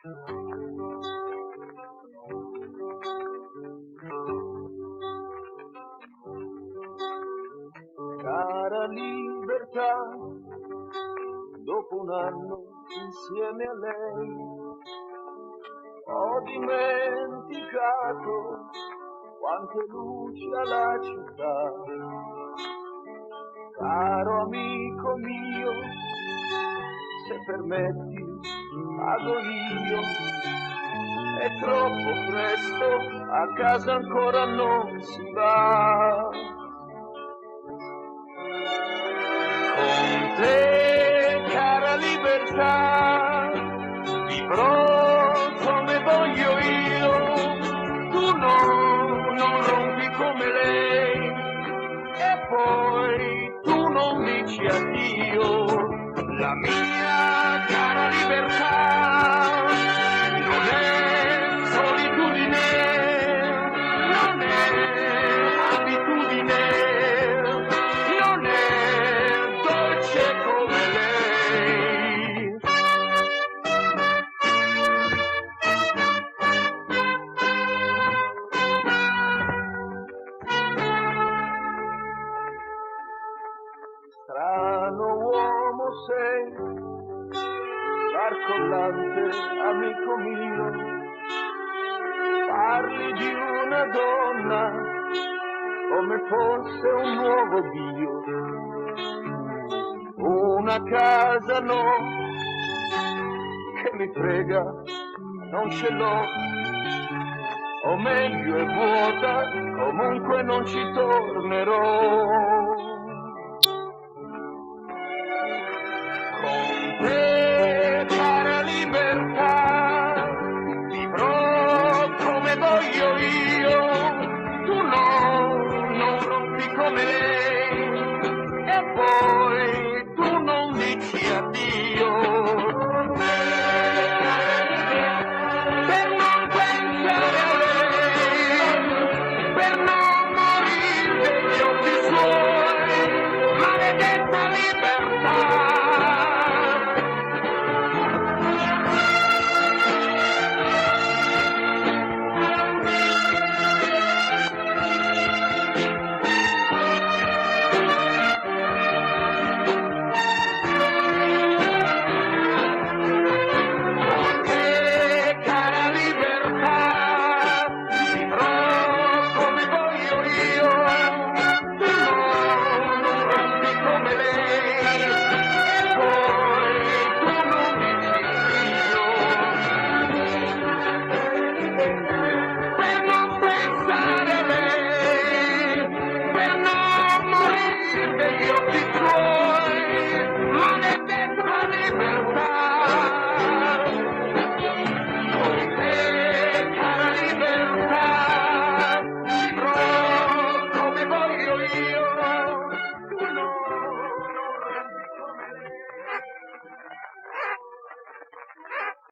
Cara libertà, dopo un anno insieme a lei ho dimenticato quante luci ha la città. Caro amico mio, se permetti vado io, è troppo presto, a casa ancora non si va. Con te, cara libertà, vivrò come voglio io, tu non rompi come lei, e poi tu non dici addio. La mia cara libertà non è solitudine, non è abitudine, non è dolce come lei. Strano uomo sei, barcollante, amico mio, parli di una donna come fosse un nuovo Dio. Una casa no, che mi frega, non ce l'ho, o meglio è vuota, comunque non ci tornerò.